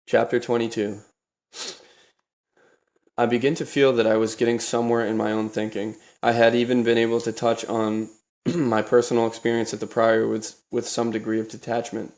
Chapter 22. I begin to feel that I was getting somewhere in my own thinking. I had even been able to touch on my personal experience at the Priory with some degree of detachment.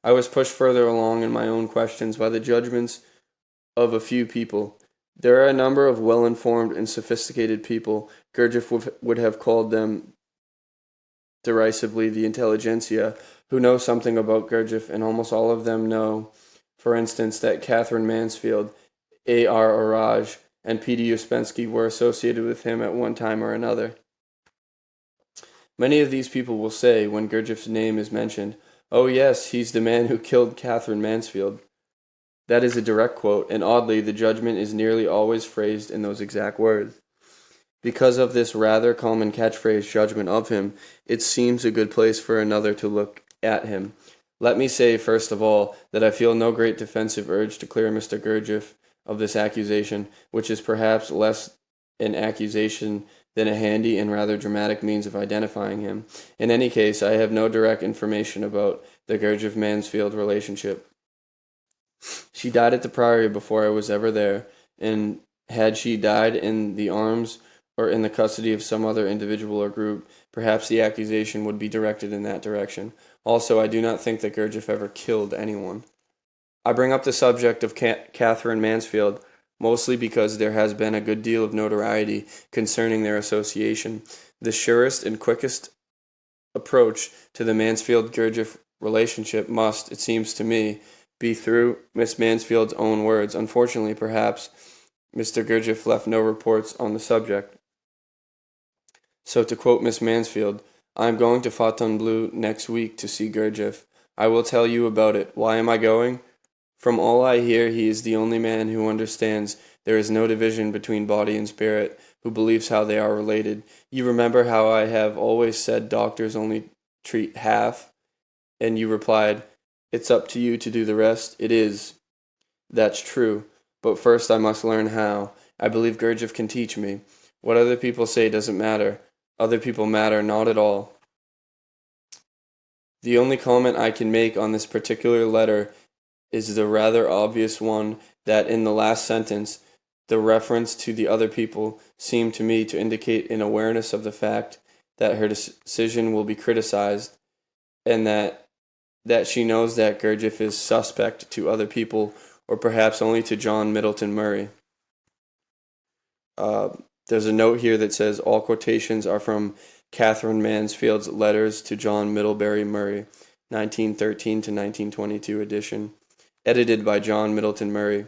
I was pushed further along in my own questions by the judgments of a few people. There are a number of well-informed and sophisticated people. Gurdjieff would have called them derisively the intelligentsia, who know something about Gurdjieff, and almost all of them know, for instance, that Catherine Mansfield, A.R. Oraj, and P.D. Uspensky were associated with him at one time or another. Many of these people will say, when Gurdjieff's name is mentioned, "Oh yes, he's the man who killed Catherine Mansfield." That is a direct quote, and oddly, the judgment is nearly always phrased in those exact words. Because of this rather common catchphrase judgment of him, it seems a good place for another to look at him. Let me say, first of all, that I feel no great defensive urge to clear Mr. Gurdjieff of this accusation, which is perhaps less an accusation than a handy and rather dramatic means of identifying him. In any case, I have no direct information about the Gurdjieff-Mansfield relationship. She died at the Priory before I was ever there, and had she died in the arms or in the custody of some other individual or group, perhaps the accusation would be directed in that direction. Also, I do not think that Gurdjieff ever killed anyone. I bring up the subject of Catherine Mansfield mostly because there has been a good deal of notoriety concerning their association. The surest and quickest approach to the Mansfield-Gurdjieff relationship must, it seems to me, be through Miss Mansfield's own words. Unfortunately, perhaps, Mr. Gurdjieff left no reports on the subject. So to quote Miss Mansfield, "I am going to Fontainebleau next week to see Gurdjieff. I will tell you about it. Why am I going? From all I hear, he is the only man who understands there is no division between body and spirit, who believes how they are related. You remember how I have always said doctors only treat half, and you replied, 'It's up to you to do the rest.' It is. That's true. But first I must learn how. I believe Gurdjieff can teach me. What other people say doesn't matter. Other people matter not at all." The only comment I can make on this particular letter is the rather obvious one that in the last sentence, the reference to the other people seemed to me to indicate an awareness of the fact that her decision will be criticized, and that she knows that Gurdjieff is suspect to other people, or perhaps only to John Middleton Murray. There's a note here that says all quotations are from Catherine Mansfield's letters to John Middlebury Murray, 1913 to 1922 edition, edited by John Middleton Murray,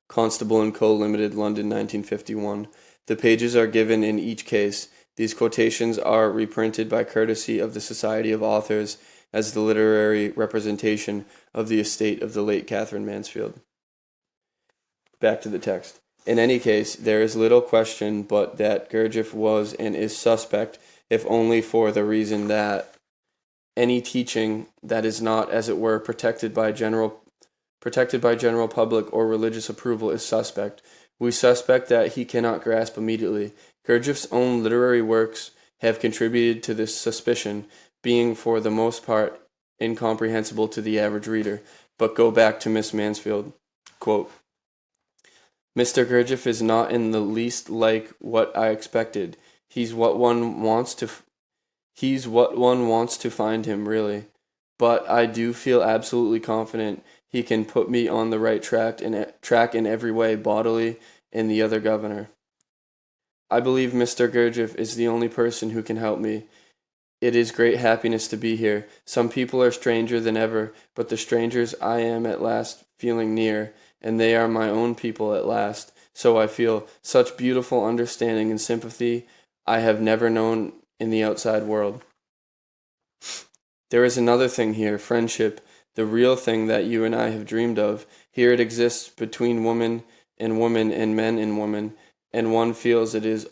Constable and Co. Limited, London, 1951. The pages are given in each case. These quotations are reprinted by courtesy of the Society of Authors as the literary representation of the estate of the late Catherine Mansfield. Back to the text. In any case, there is little question but that Gurdjieff was and is suspect, if only for the reason that any teaching that is not, as it were, protected by general public or religious approval is suspect. We suspect that he cannot grasp immediately. Gurdjieff's own literary works have contributed to this suspicion, being for the most part incomprehensible to the average reader. But go back to Miss Mansfield. Quote, "Mr. Gurdjieff is not in the least like what I expected. He's what one wants to find him, really. But I do feel absolutely confident he can put me on the right track in every way, bodily and the other governor. I believe Mr. Gurdjieff is the only person who can help me. It is great happiness to be here. Some people are stranger than ever, but the strangers I am at last feeling near, and they are my own people at last. So I feel such beautiful understanding and sympathy I have never known in the outside world. There is another thing here, friendship, the real thing that you and I have dreamed of. Here it exists between woman and men and woman, and one feels it is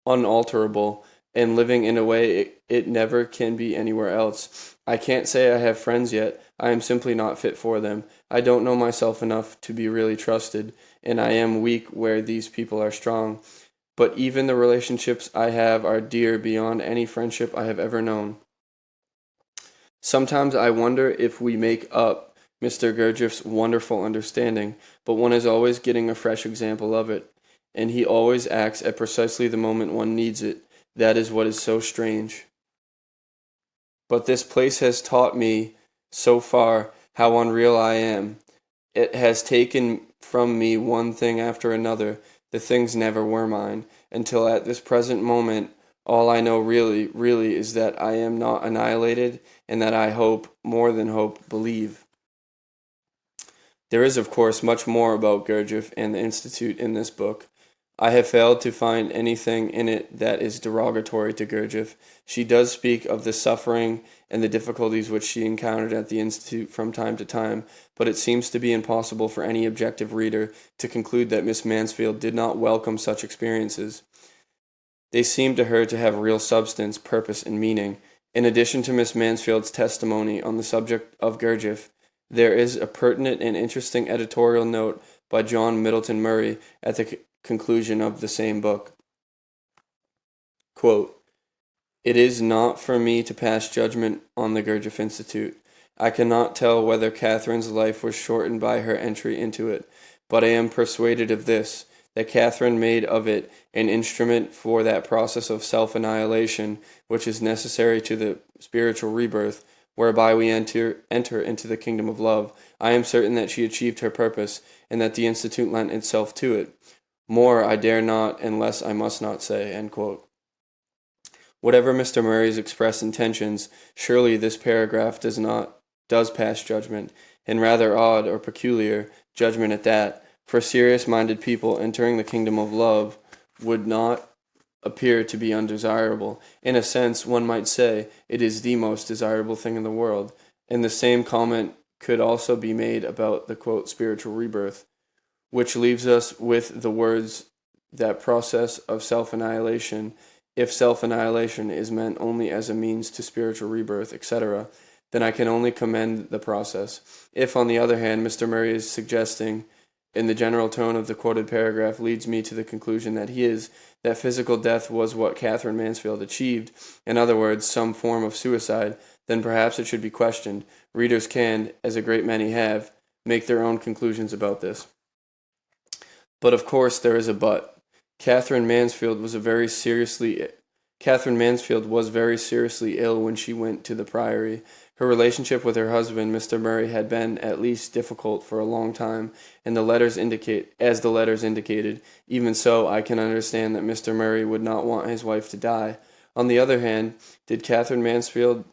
unalterable, and living in a way it never can be anywhere else. I can't say I have friends yet. I am simply not fit for them. I don't know myself enough to be really trusted, and I am weak where these people are strong. But even the relationships I have are dear beyond any friendship I have ever known. Sometimes I wonder if we make up Mr. Gurdjieff's wonderful understanding, but one is always getting a fresh example of it, and he always acts at precisely the moment one needs it. That is what is so strange. But this place has taught me so far how unreal I am. It has taken from me one thing after another. The things never were mine, until at this present moment all I know really, really is that I am not annihilated, and that I hope, more than hope, believe. There is, of course, much more about Gurdjieff and the Institute in this book. I have failed to find anything in it that is derogatory to Gurdjieff. She does speak of the suffering and the difficulties which she encountered at the Institute from time to time, but it seems to be impossible for any objective reader to conclude that Miss Mansfield did not welcome such experiences. They seem to her to have real substance, purpose, and meaning. In addition to Miss Mansfield's testimony on the subject of Gurdjieff, there is a pertinent and interesting editorial note by John Middleton Murray at the conclusion of the same book. Quote, "It is not for me to pass judgment on the Gurdjieff Institute. I cannot tell whether Catherine's life was shortened by her entry into it, but I am persuaded of this, that Catherine made of it an instrument for that process of self-annihilation which is necessary to the spiritual rebirth, whereby we enter into the kingdom of love. I am certain that she achieved her purpose, and that the Institute lent itself to it. More I dare not, and less I must not say." End quote. Whatever Mr. Murray's expressed intentions, surely this paragraph does pass judgment, and rather odd or peculiar judgment at that, for serious-minded people entering the kingdom of love would not appear to be undesirable. In a sense, one might say, it is the most desirable thing in the world, and the same comment could also be made about the quote, spiritual rebirth, which leaves us with the words, that process of self-annihilation, if self-annihilation is meant only as a means to spiritual rebirth, etc., then I can only commend the process. If, on the other hand, Mr. Murray is suggesting, in the general tone of the quoted paragraph, leads me to the conclusion that physical death was what Catherine Mansfield achieved, in other words, some form of suicide, then perhaps it should be questioned. Readers can, as a great many have, make their own conclusions about this. But of course there is a but. Catherine Mansfield was very seriously ill when she went to the Priory. Her relationship with her husband, Mr. Murray, had been at least difficult for a long time, and the letters indicated. Even so, I can understand that Mr. Murray would not want his wife to die. On the other hand, had Catherine Mansfield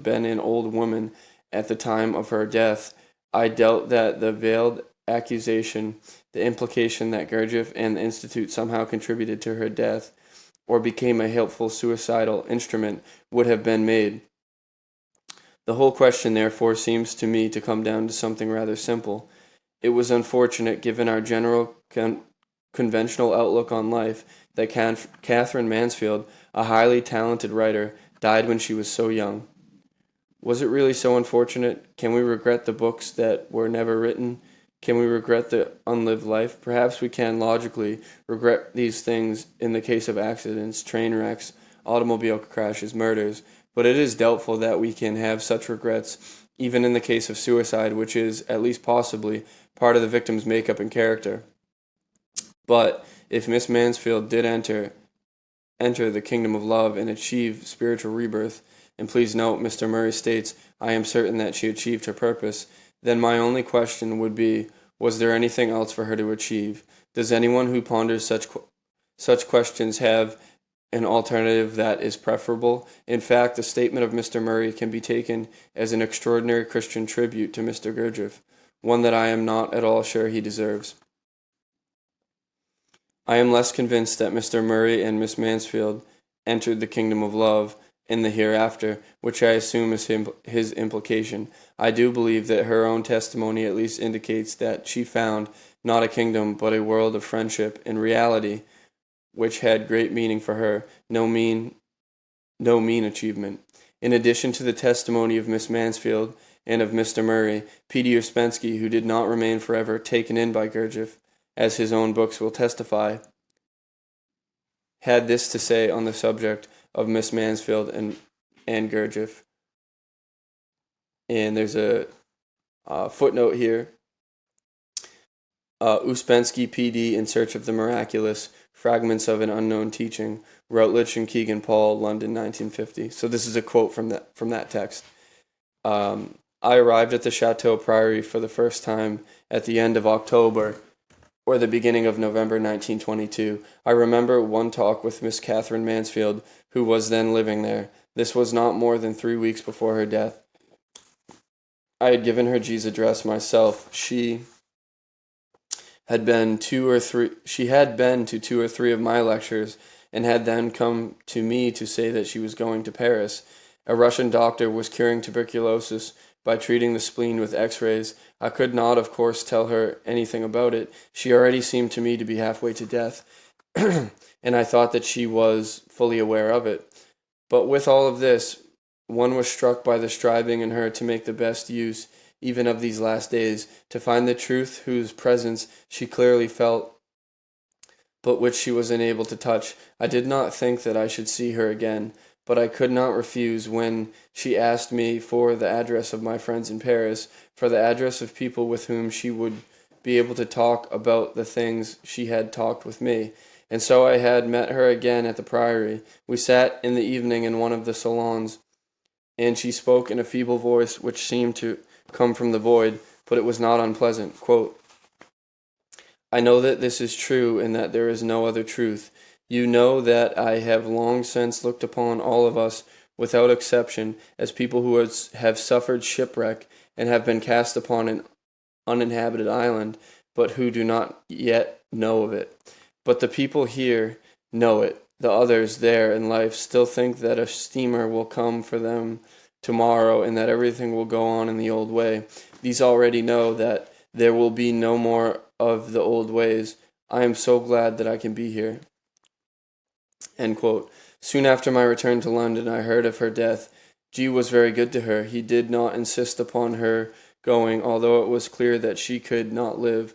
been an old woman at the time of her death, I doubt that the veiled accusation, the implication that Gurdjieff and the Institute somehow contributed to her death, or became a helpful suicidal instrument, would have been made. The whole question, therefore, seems to me to come down to something rather simple. It was unfortunate, given our general conventional outlook on life, that Catherine Mansfield, a highly talented writer, died when she was so young. Was it really so unfortunate? Can we regret the books that were never written? Can we regret the unlived life? Perhaps we can logically regret these things in the case of accidents, train wrecks, automobile crashes, murders, but it is doubtful that we can have such regrets even in the case of suicide, which is, at least possibly, part of the victim's makeup and character. But if Miss Mansfield did enter the kingdom of love and achieve spiritual rebirth, and please note Mr. Murray states, I am certain that she achieved her purpose, then my only question would be, was there anything else for her to achieve? Does anyone who ponders such questions have an alternative that is preferable? In fact, the statement of Mr. Murray can be taken as an extraordinary Christian tribute to Mr. Gurdjieff, one that I am not at all sure he deserves. I am less convinced that Mr. Murray and Miss Mansfield entered the kingdom of love in the hereafter, which I assume is his implication. I do believe that her own testimony at least indicates that she found not a kingdom but a world of friendship in reality, which had great meaning for her, no mean achievement. In addition to the testimony of Miss Mansfield and of Mr. Murray, P.D. Ouspensky, who did not remain forever taken in by Gurdjieff, as his own books will testify, had this to say on the subject of Miss Mansfield and Gurdjieff. And there's a footnote here. Uspensky, PD, In Search of the Miraculous, Fragments of an Unknown Teaching, Routledge and Kegan Paul, London, 1950. So this is a quote from that text. I arrived at the Chateau Priory for the first time at the end of October or the beginning of November 1922. I remember one talk with Miss Catherine Mansfield, who was then living there. This was not more than 3 weeks before her death. I had given her G's address myself. She had been to 2 or 3 of my lectures, and had then come to me to say that she was going to Paris. A Russian doctor was curing tuberculosis by treating the spleen with X-rays. I could not, of course, tell her anything about it. She already seemed to me to be halfway to death, and I thought that she was fully aware of it. But with all of this, one was struck by the striving in her to make the best use even of these last days, to find the truth whose presence she clearly felt, but which she was unable to touch. I did not think that I should see her again, but I could not refuse when she asked me for the address of my friends in Paris, for the address of people with whom she would be able to talk about the things she had talked with me. And so I had met her again at the Priory. We sat in the evening in one of the salons, and she spoke in a feeble voice which seemed to come from the void, but it was not unpleasant. Quote, I know that this is true and that there is no other truth. You know that I have long since looked upon all of us, without exception, as people who have suffered shipwreck and have been cast upon an uninhabited island, but who do not yet know of it. But the people here know it. The others there in life still think that a steamer will come for them tomorrow and that everything will go on in the old way. These already know that there will be no more of the old ways. I am so glad that I can be here. End quote. Soon after my return to London, I heard of her death. G was very good to her. He did not insist upon her going, although it was clear that she could not live.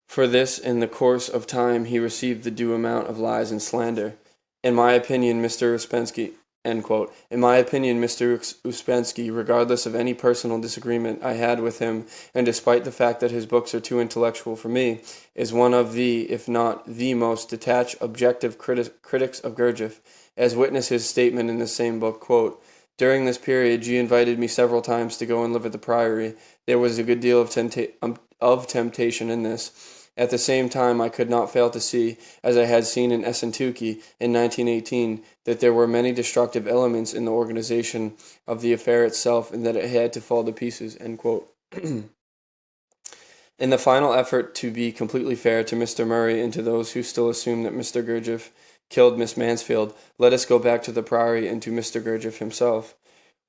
For this, in the course of time, he received the due amount of lies and slander. In my opinion, Mr. Uspensky, end quote. In my opinion, Mr. Uspensky, regardless of any personal disagreement I had with him, and despite the fact that his books are too intellectual for me, is one of the, if not the most detached, objective critics of Gurdjieff, as witness his statement in the same book, quote, during this period, G invited me several times to go and live at the Priory. There was a good deal of temptation in this. At the same time, I could not fail to see, as I had seen in Essentuki in 1918, that there were many destructive elements in the organization of the affair itself, and that it had to fall to pieces. End quote. In the final effort to be completely fair to Mr. Murray and to those who still assume that Mr. Gurdjieff killed Miss Mansfield, let us go back to the Priory and to Mr. Gurdjieff himself.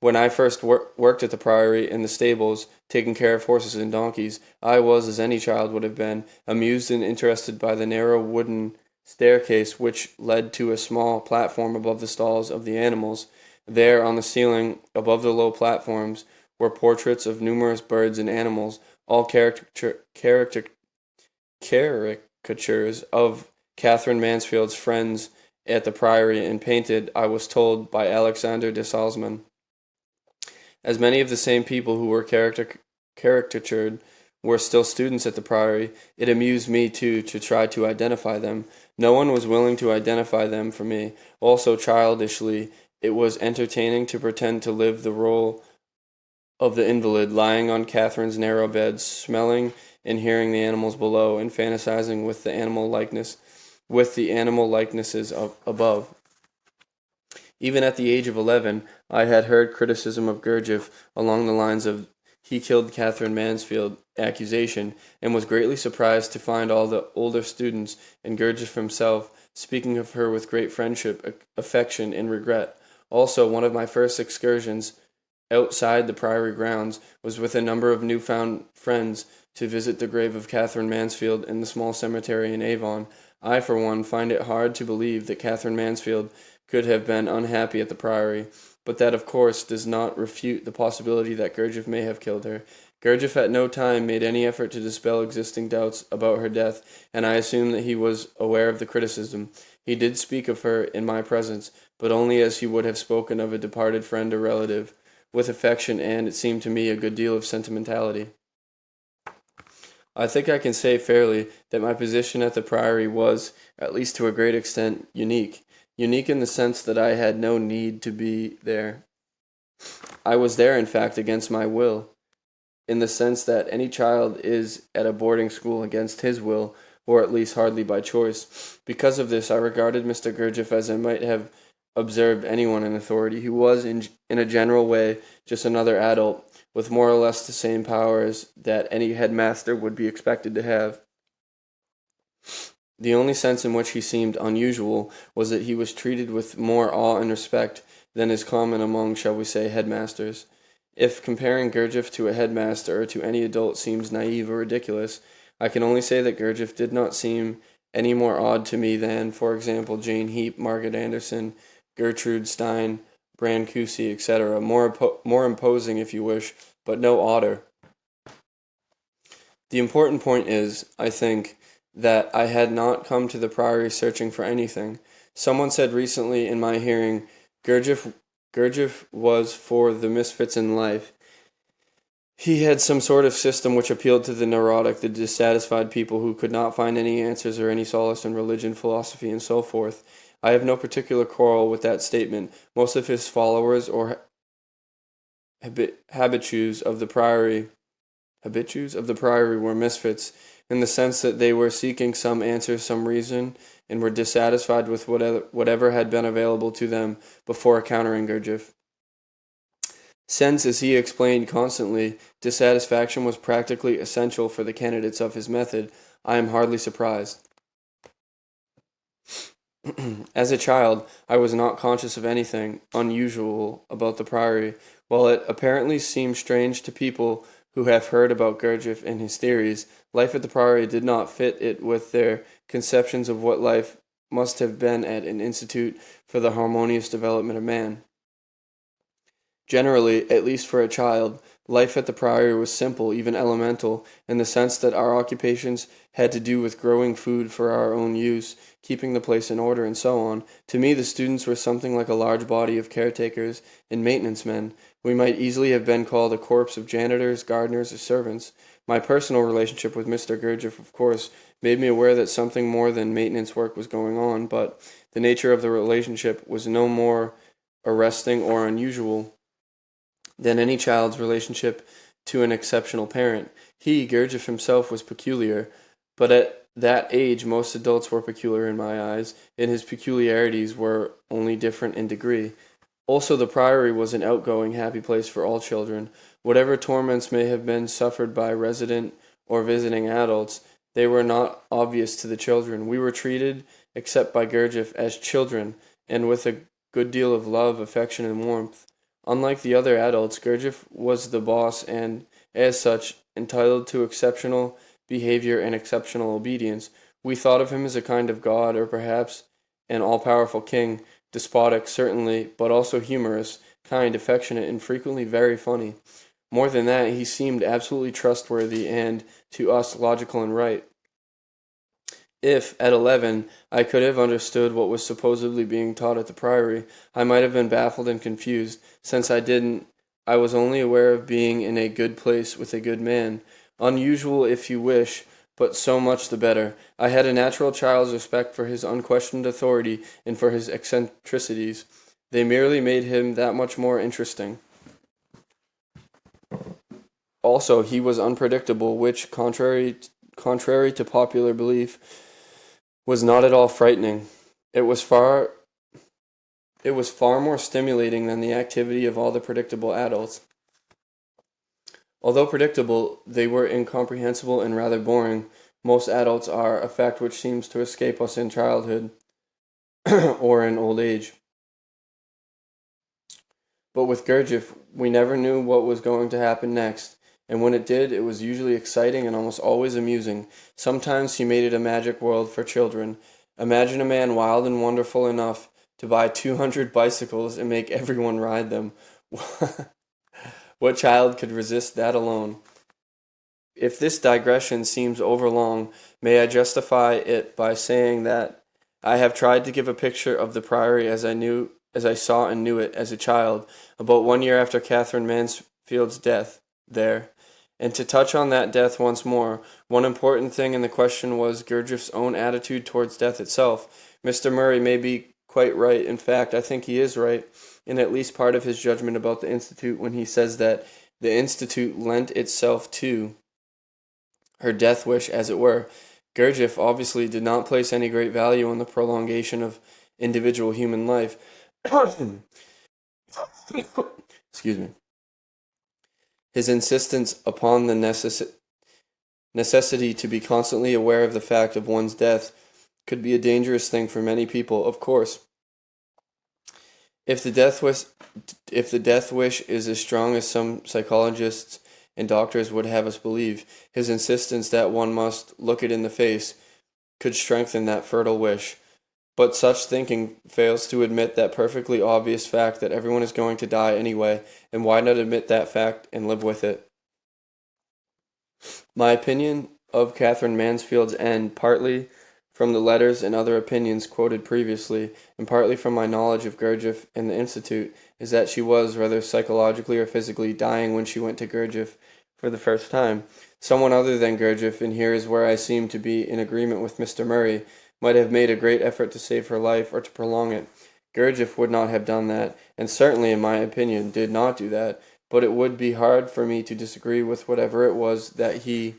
When I first worked at the Priory in the stables, taking care of horses and donkeys, I was, as any child would have been, amused and interested by the narrow wooden staircase which led to a small platform above the stalls of the animals. There, on the ceiling, above the low platforms, were portraits of numerous birds and animals, all caricatures of Catherine Mansfield's friends at the Priory, and painted, I was told, by Alexander de Salzman. As many of the same people who were caricatured were still students at the Priory, it amused me, too, to try to identify them. No one was willing to identify them for me. Also, childishly, it was entertaining to pretend to live the role of the invalid, lying on Catherine's narrow bed, smelling and hearing the animals below, and fantasizing with the animal likenesses above. Even at the age of 11, I had heard criticism of Gurdjieff along the lines of "he killed Catherine Mansfield" accusation, and was greatly surprised to find all the older students, and Gurdjieff himself, speaking of her with great friendship, affection, and regret. Also, one of my first excursions outside the Priory grounds was with a number of newfound friends to visit the grave of Catherine Mansfield in the small cemetery in Avon. I, for one, find it hard to believe that Catherine Mansfield could have been unhappy at the Priory, but that, of course, does not refute the possibility that Gurdjieff may have killed her. Gurdjieff at no time made any effort to dispel existing doubts about her death, and I assume that he was aware of the criticism. He did speak of her in my presence, but only as he would have spoken of a departed friend or relative. with affection and, it seemed to me, a good deal of sentimentality. I think I can say fairly that my position at the Priory was, at least to a great extent, unique. Unique in the sense that I had no need to be there. I was there, in fact, against my will, in the sense that any child is at a boarding school against his will, or at least hardly by choice. Because of this, I regarded Mr. Gurdjieff as I might have observed anyone in authority. He was, in a general way, just another adult, with more or less the same powers that any headmaster would be expected to have. The only sense in which he seemed unusual was that he was treated with more awe and respect than is common among, shall we say, headmasters. If comparing Gurdjieff to a headmaster or to any adult seems naive or ridiculous, I can only say that Gurdjieff did not seem any more odd to me than, for example, Jane Heap, Margaret Anderson, Gertrude Stein, Brancusi, etc. More imposing, if you wish, but no odder. The important point is, I think, that I had not come to the Priory searching for anything. Someone said recently in my hearing, Gurdjieff was for the misfits in life. He had some sort of system which appealed to the neurotic, the dissatisfied people who could not find any answers or any solace in religion, philosophy, and so forth. I have no particular quarrel with that statement. Most of his followers or habitues of the Priory were misfits, in the sense that they were seeking some answer, some reason, and were dissatisfied with whatever had been available to them before encountering Gurdjieff. Since, as he explained constantly, dissatisfaction was practically essential for the candidates of his method, I am hardly surprised. As a child, I was not conscious of anything unusual about the Priory, while it apparently seems strange to people who have heard about Gurdjieff and his theories. Life at the Priory did not fit it with their conceptions of what life must have been at an institute for the harmonious development of man. Generally, at least for a child, life at the Priory was simple, even elemental, in the sense that our occupations had to do with growing food for our own use, keeping the place in order, and so on. To me, the students were something like a large body of caretakers and maintenance men. We might easily have been called a corps of janitors, gardeners, or servants. My personal relationship with Mr. Gurdjieff, of course, made me aware that something more than maintenance work was going on, but the nature of the relationship was no more arresting or unusual than any child's relationship to an exceptional parent. He, Gurdjieff himself, was peculiar, but at that age most adults were peculiar in my eyes, and his peculiarities were only different in degree. Also, the Priory was an outgoing, happy place for all children. Whatever torments may have been suffered by resident or visiting adults, they were not obvious to the children. We were treated, except by Gurdjieff, as children, and with a good deal of love, affection, and warmth. Unlike the other adults, Gurdjieff was the boss and, as such, entitled to exceptional behavior and exceptional obedience. We thought of him as a kind of god, or perhaps an all-powerful king, despotic, certainly, but also humorous, kind, affectionate, and frequently very funny. More than that, he seemed absolutely trustworthy and, to us, logical and right. If, at 11, I could have understood what was supposedly being taught at the Priory, I might have been baffled and confused. Since I didn't, I was only aware of being in a good place with a good man. Unusual, if you wish, but so much the better. I had a natural child's respect for his unquestioned authority and for his eccentricities. They merely made him that much more interesting. Also, he was unpredictable, which, contrary to popular belief, was not at all frightening. It was far more stimulating than the activity of all the predictable adults. Although predictable, they were incomprehensible and rather boring. Most adults are, a fact which seems to escape us in childhood or in old age. But with Gurdjieff, we never knew what was going to happen next, and when it did, it was usually exciting and almost always amusing. Sometimes he made it a magic world for children. Imagine a man wild and wonderful enough to buy 200 bicycles and make everyone ride them. What child could resist that alone? If this digression seems overlong, may I justify it by saying that I have tried to give a picture of the Priory as I knew as I saw and knew it as a child, about 1 year after Catherine Mansfield's death there. And to touch on that death once more, one important thing in the question was Gurdjieff's own attitude towards death itself. Mr. Murray may be quite right. In fact, I think he is right in at least part of his judgment about the Institute when he says that the Institute lent itself to her death wish, as it were. Gurdjieff obviously did not place any great value on the prolongation of individual human life. Excuse me. His insistence upon the necessity to be constantly aware of the fact of one's death could be a dangerous thing for many people, of course. If the death wish is as strong as some psychologists and doctors would have us believe, his insistence that one must look it in the face could strengthen that fertile wish. But such thinking fails to admit that perfectly obvious fact that everyone is going to die anyway, and why not admit that fact and live with it? My opinion of Catherine Mansfield's end, partly from the letters and other opinions quoted previously, and partly from my knowledge of Gurdjieff and the Institute, is that she was, whether psychologically or physically, dying when she went to Gurdjieff for the first time. Someone other than Gurdjieff, and here is where I seem to be in agreement with Mr. Murray, might have made a great effort to save her life or to prolong it. Gurdjieff would not have done that, and certainly, in my opinion, did not do that, but it would be hard for me to disagree with whatever it was that he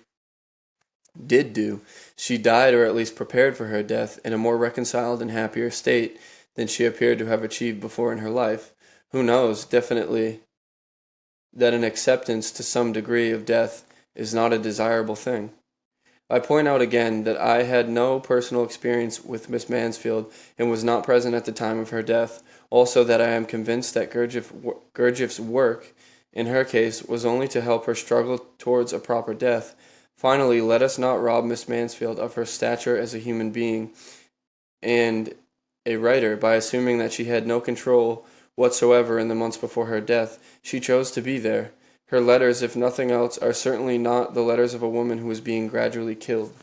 did do. She died, or at least prepared for her death, in a more reconciled and happier state than she appeared to have achieved before in her life. Who knows, definitely, that an acceptance to some degree of death is not a desirable thing. I point out again that I had no personal experience with Miss Mansfield and was not present at the time of her death. Also that I am convinced that Gurdjieff's work, in her case, was only to help her struggle towards a proper death. Finally, let us not rob Miss Mansfield of her stature as a human being and a writer by assuming that she had no control whatsoever in the months before her death. She chose to be there. Her letters, if nothing else, are certainly not the letters of a woman who is being gradually killed.